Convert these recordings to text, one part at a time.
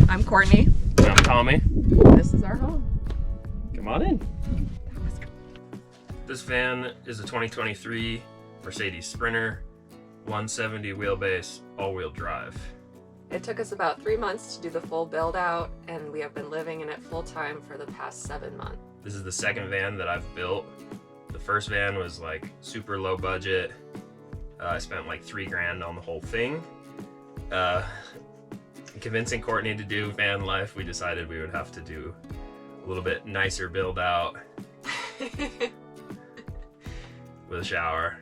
I'm Courtney. And I'm Tommy. This is our home. Come on in. This van is a 2023 Mercedes Sprinter, 170 wheelbase, all-wheel drive. It took us about 3 months to do the full build out, and we have been living in it full time for the past 7 months. This is the second van that I've built. The first van was like super low budget. I spent like $3,000 on the whole thing. Convincing Courtney to do van life, we decided we would have to do a little bit nicer build out with a shower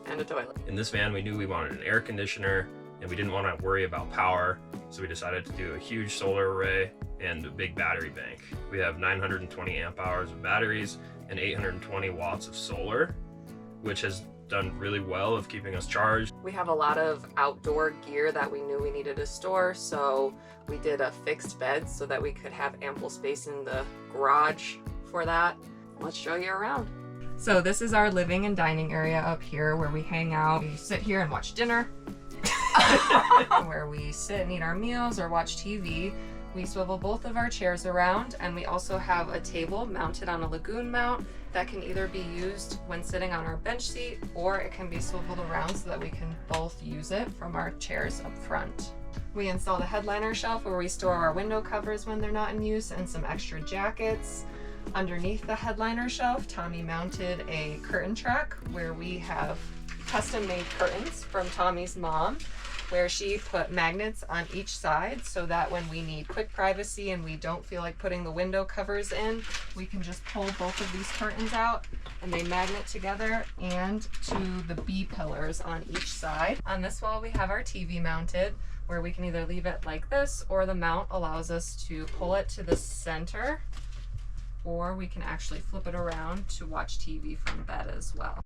And a toilet. In this van, we knew we wanted an air conditioner and we didn't want to worry about power, so we decided to do a huge solar array and a big battery bank. We have 920 amp hours of batteries and 820 watts of solar, which has done really well of keeping us charged. We have a lot of outdoor gear that we knew we needed to store, so we did a fixed bed so that we could have ample space in the garage for that. Let's show you around. So this is our living and dining area up here where we hang out. We sit here and watch dinner. Where we sit and eat our meals or watch TV. We swivel both of our chairs around, and we also have a table mounted on a lagoon mount that can either be used when sitting on our bench seat, or it can be swiveled around so that we can both use it from our chairs up front. We installed a headliner shelf where we store our window covers when they're not in use and some extra jackets. Underneath the headliner shelf, Tommy mounted a curtain track where we have custom-made curtains from Tommy's mom, where she put magnets on each side so that when we need quick privacy and we don't feel like putting the window covers in, we can just pull both of these curtains out and they magnet together and to the B pillars on each side. On this wall we have our TV mounted, where we can either leave it like this, or the mount allows us to pull it to the center, or we can actually flip it around to watch TV from bed as well.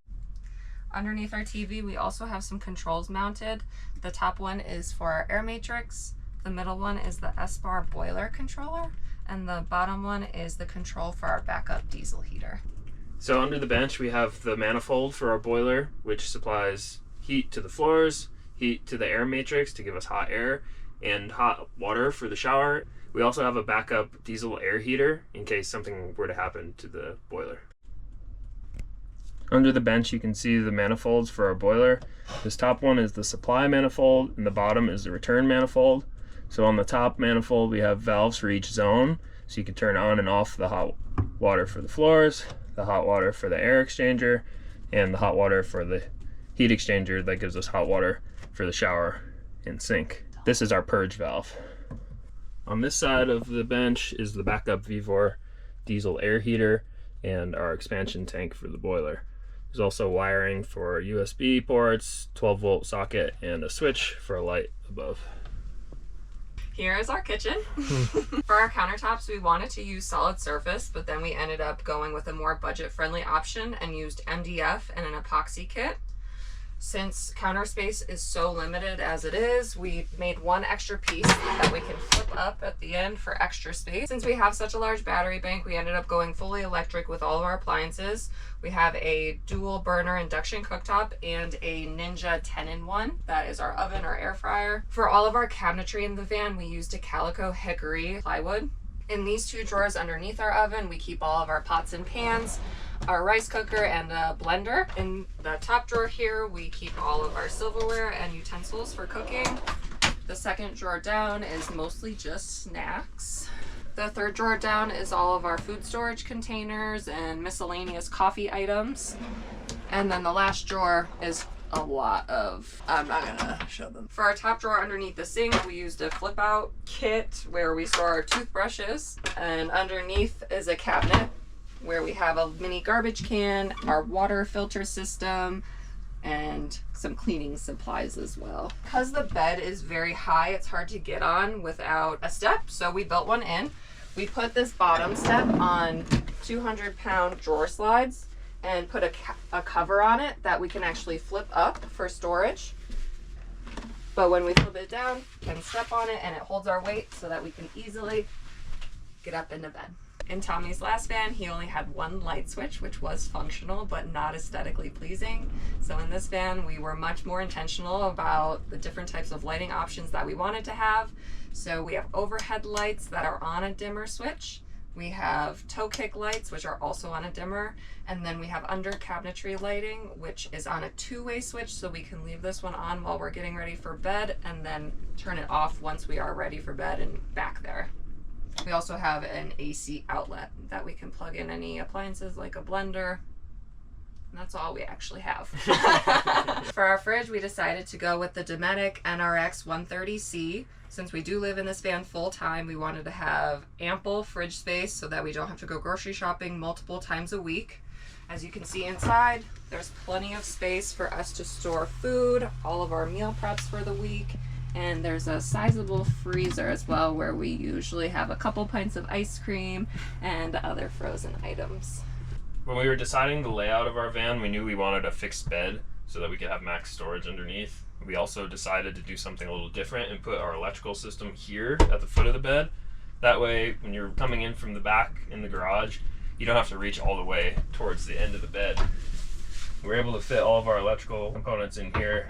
Underneath our TV, we also have some controls mounted. The top one is for our air matrix, the middle one is the S-Bar boiler controller, and the bottom one is the control for our backup diesel heater. So under the bench, we have the manifold for our boiler, which supplies heat to the floors, heat to the air matrix to give us hot air, and hot water for the shower. We also have a backup diesel air heater in case something were to happen to the boiler. Under the bench, you can see the manifolds for our boiler. This top one is the supply manifold, and the bottom is the return manifold. So on the top manifold, we have valves for each zone, so you can turn on and off the hot water for the floors, the hot water for the air exchanger, and the hot water for the heat exchanger that gives us hot water for the shower and sink. This is our purge valve. On this side of the bench is the backup V4 diesel air heater and our expansion tank for the boiler. There's also wiring for USB ports, 12-volt socket, and a switch for a light above. Here is our kitchen. For our countertops, we wanted to use solid surface, but then we ended up going with a more budget-friendly option and used MDF and an epoxy kit. Since counter space is so limited as it is, we made one extra piece that we can flip up at the end for extra space. Since we have such a large battery bank, we ended up going fully electric with all of our appliances. We have a dual burner induction cooktop and a Ninja 10-in-1. That is our oven or air fryer. For all of our cabinetry in the van, we used a Calico hickory plywood. In these two drawers underneath our oven, we keep all of our pots and pans, our rice cooker, and a blender. In the top drawer here, we keep all of our silverware and utensils for cooking. The second drawer down is mostly just snacks. The third drawer down is all of our food storage containers and miscellaneous coffee items. And then the last drawer is a lot of, I'm not gonna show them. For our top drawer underneath the sink, we used a flip out kit where we store our toothbrushes, and underneath is a cabinet where we have a mini garbage can, our water filter system, and some cleaning supplies as well. Because the bed is very high, it's hard to get on without a step, so we built one in. We put this bottom step on 200-pound drawer slides and put a cover on it that we can actually flip up for storage. But when we flip it down, we can step on it and it holds our weight so that we can easily get up into bed. In Tommy's last van, he only had one light switch, which was functional but not aesthetically pleasing. So in this van, we were much more intentional about the different types of lighting options that we wanted to have. So we have overhead lights that are on a dimmer switch. We have toe kick lights, which are also on a dimmer. And then we have under cabinetry lighting, which is on a two-way switch. So we can leave this one on while we're getting ready for bed and then turn it off once we are ready for bed and back there. We also have an AC outlet that we can plug in any appliances like a blender. And that's all we actually have. For our fridge, we decided to go with the Dometic NRX 130C. Since we do live in this van full time, we wanted to have ample fridge space so that we don't have to go grocery shopping multiple times a week. As you can see inside, there's plenty of space for us to store food, all of our meal preps for the week, and there's a sizable freezer as well where we usually have a couple pints of ice cream and other frozen items. When we were deciding the layout of our van, we knew we wanted a fixed bed so that we could have max storage underneath. We also decided to do something a little different and put our electrical system here at the foot of the bed. That way, when you're coming in from the back in the garage, you don't have to reach all the way towards the end of the bed. We're able to fit all of our electrical components in here.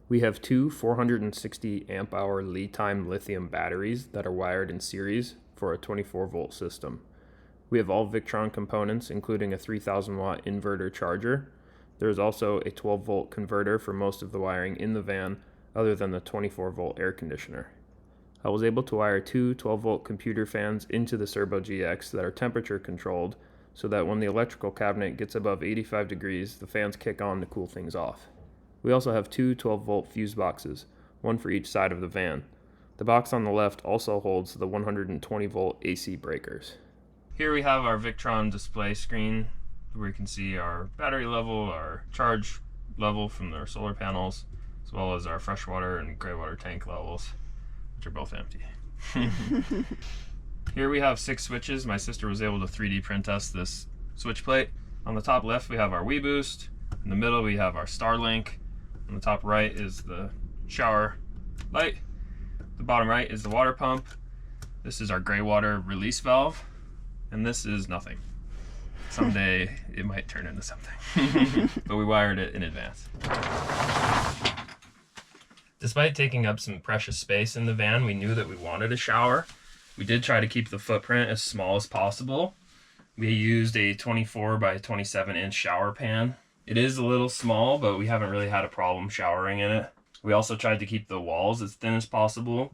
We have two 460 amp hour lead time lithium batteries that are wired in series for a 24 volt system. We have all Victron components, including a 3000 watt inverter charger. There is also a 12 volt converter for most of the wiring in the van, other than the 24 volt air conditioner. I was able to wire two 12 volt computer fans into the Serbo GX that are temperature controlled, so that when the electrical cabinet gets above 85 degrees, the fans kick on to cool things off. We also have two 12 volt fuse boxes, one for each side of the van. The box on the left also holds the 120 volt AC breakers. Here we have our Victron display screen where you can see our battery level, our charge level from our solar panels, as well as our freshwater and gray water tank levels, which are both empty. Here we have 6 switches. My sister was able to 3D print us this switch plate. On the top left we have our WeBoost. In the middle we have our Starlink. On the top right is the shower light. The bottom right is the water pump. This is our gray water release valve. And this is nothing. Someday it might turn into something. But we wired it in advance. Despite taking up some precious space in the van, we knew that we wanted a shower. We did try to keep the footprint as small as possible. We used a 24 by 27 inch shower pan. It is a little small, but we haven't really had a problem showering in it. We also tried to keep the walls as thin as possible.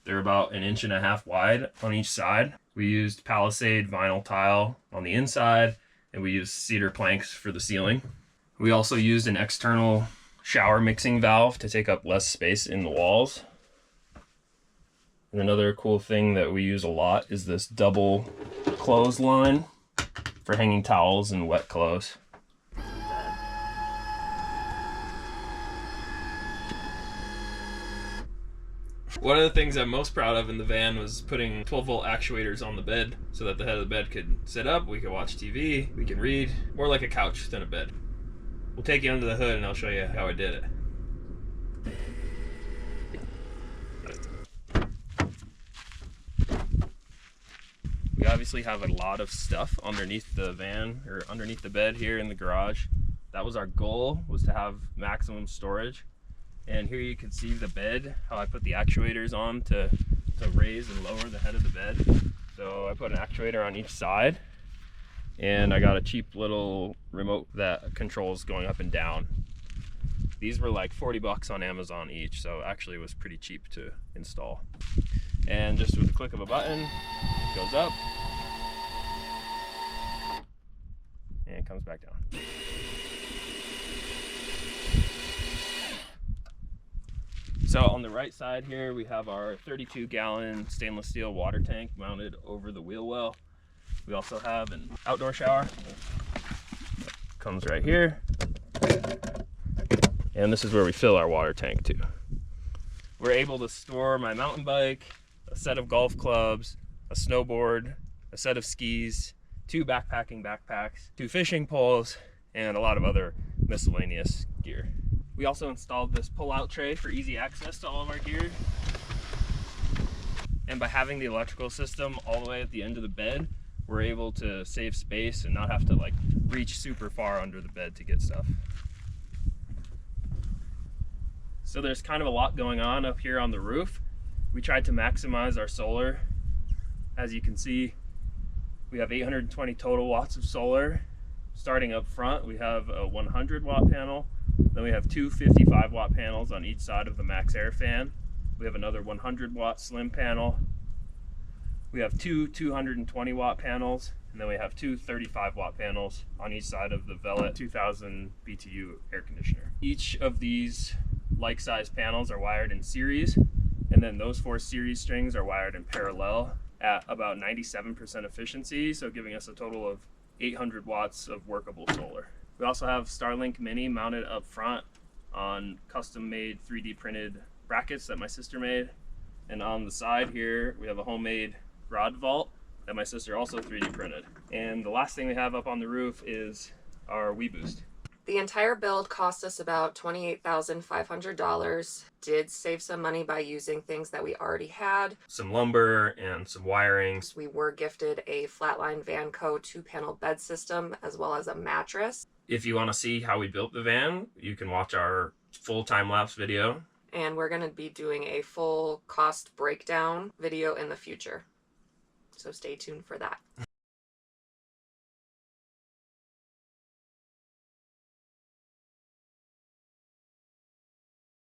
They're about 1.5 inches wide on each side. We used Palisade vinyl tile on the inside, and we used cedar planks for the ceiling. We also used an external shower mixing valve to take up less space in the walls. And another cool thing that we use a lot is this double clothesline for hanging towels and wet clothes. One of the things I'm most proud of in the van was putting 12 volt actuators on the bed so that the head of the bed could sit up, we could watch TV, we can read, more like a couch than a bed. We'll take you under the hood and I'll show you how I did it. We obviously have a lot of stuff underneath the van, or underneath the bed here in the garage. That was our goal, was to have maximum storage. And here you can see the bed, how I put the actuators on to raise and lower the head of the bed. So I put an actuator on each side, and I got a cheap little remote that controls going up and down. These were like 40 bucks on Amazon each, so actually it was pretty cheap to install. And just with the click of a button, it goes up and comes back down. So on the right side here, we have our 32-gallon stainless steel water tank mounted over the wheel well. We also have an outdoor shower. Comes right here. And this is where we fill our water tank too. We're able to store my mountain bike, a set of golf clubs, a snowboard, a set of skis, 2 backpacking backpacks, 2 fishing poles, and a lot of other miscellaneous gear. We also installed this pull-out tray for easy access to all of our gear. And by having the electrical system all the way at the end of the bed, we're able to save space and not have to like reach super far under the bed to get stuff. So there's kind of a lot going on up here on the roof. We tried to maximize our solar. As you can see, we have 820 total watts of solar. Starting up front, we have a 100 watt panel. Then we have two 55 watt panels on each side of the Max Air fan. We have another 100 watt slim panel. We have two 220 watt panels, and then we have two 35 watt panels on each side of the Velit 2000 BTU air conditioner. Each of these like-sized panels are wired in series, and then those 4 series strings are wired in parallel at about 97% efficiency, so giving us a total of 800 watts of workable solar. We also have Starlink Mini mounted up front on custom-made 3D printed brackets that my sister made, and on the side here we have a homemade rod vault that my sister also 3D printed. And the last thing we have up on the roof is our WeBoost. The entire build cost us about $28,500. Did save some money by using things that we already had. Some lumber and some wiring. We were gifted a Flatline Vanco 2-panel bed system as well as a mattress. If you want to see how we built the van, you can watch our full time-lapse video. And we're going to be doing a full cost breakdown video in the future. So stay tuned for that.